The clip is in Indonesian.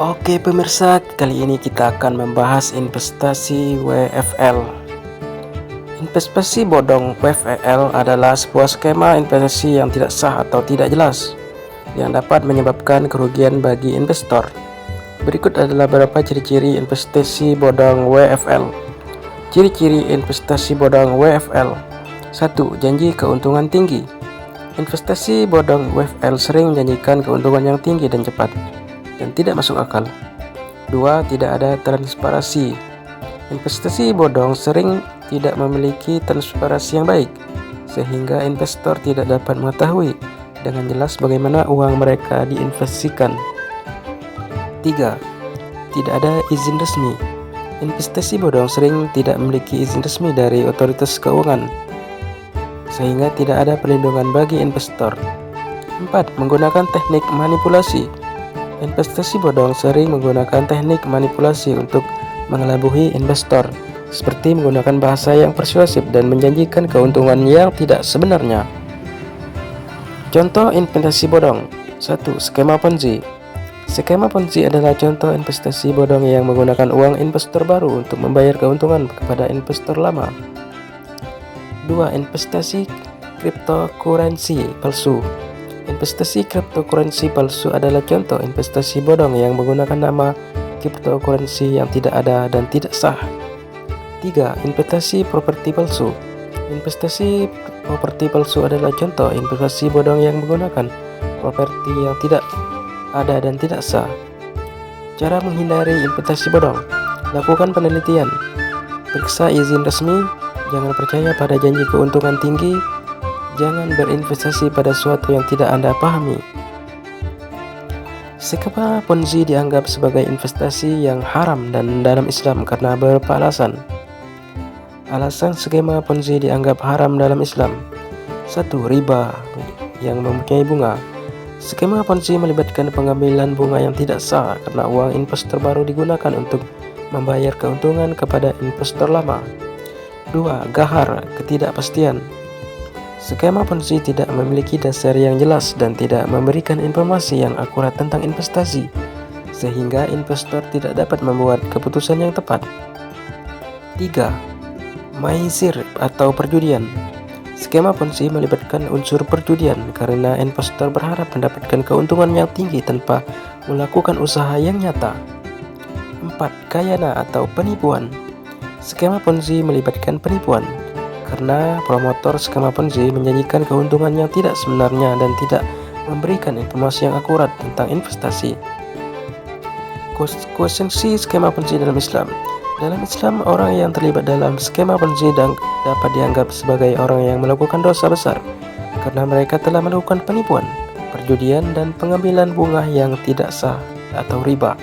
Oke pemirsa, kali ini kita akan membahas investasi WFL. Investasi bodong WFL adalah sebuah skema investasi yang tidak sah atau tidak jelas yang dapat menyebabkan kerugian bagi investor. Berikut adalah beberapa ciri-ciri investasi bodong WFL. Ciri-ciri investasi bodong WFL. 1. Janji keuntungan tinggi. Investasi bodong WFL sering menjanjikan keuntungan yang tinggi dan cepat dan tidak masuk akal. 2. Tidak ada transparansi. Investasi bodong sering tidak memiliki transparansi yang baik, sehingga investor tidak dapat mengetahui dengan jelas bagaimana uang mereka diinvestasikan. 3. Tidak ada izin resmi. Investasi bodong sering tidak memiliki izin resmi dari otoritas keuangan, sehingga tidak ada perlindungan bagi investor. 4. Menggunakan teknik manipulasi. Investasi bodong sering menggunakan teknik manipulasi untuk mengelabui investor, seperti menggunakan bahasa yang persuasif dan menjanjikan keuntungan yang tidak sebenarnya. Contoh investasi bodong. 1. Skema Ponzi. Skema Ponzi adalah contoh investasi bodong yang menggunakan uang investor baru untuk membayar keuntungan kepada investor lama. 2. Investasi cryptocurrency palsu. Investasi cryptocurrency palsu adalah contoh investasi bodong yang menggunakan nama cryptocurrency yang tidak ada dan tidak sah. 3. Investasi properti palsu. Investasi properti palsu adalah contoh investasi bodong yang menggunakan properti yang tidak ada dan tidak sah. Cara menghindari investasi bodong. Lakukan penelitian. Periksa izin resmi. Jangan percaya pada janji keuntungan tinggi. Jangan berinvestasi pada sesuatu yang tidak Anda pahami. Skema Ponzi dianggap sebagai investasi yang haram dan dalam Islam karena beberapa alasan. Alasan skema Ponzi dianggap haram dalam Islam. 1. Riba yang mempunyai bunga. Skema Ponzi melibatkan pengambilan bunga yang tidak sah karena uang investor baru digunakan untuk membayar keuntungan kepada investor lama. 2. Gahar, ketidakpastian. Skema Ponzi tidak memiliki dasar yang jelas dan tidak memberikan informasi yang akurat tentang investasi, sehingga investor tidak dapat membuat keputusan yang tepat. 3. Maisir atau perjudian. Skema Ponzi melibatkan unsur perjudian karena investor berharap mendapatkan keuntungan yang tinggi tanpa melakukan usaha yang nyata. 4. Khayana atau penipuan. Skema Ponzi melibatkan penipuan karena promotor skema Ponzi menjanjikan keuntungan yang tidak sebenarnya dan tidak memberikan informasi yang akurat tentang investasi. Konsekuensi skema Ponzi dalam Islam. Dalam Islam, orang yang terlibat dalam skema Ponzi dapat dianggap sebagai orang yang melakukan dosa besar karena mereka telah melakukan penipuan, perjudian, dan pengambilan bunga yang tidak sah atau riba.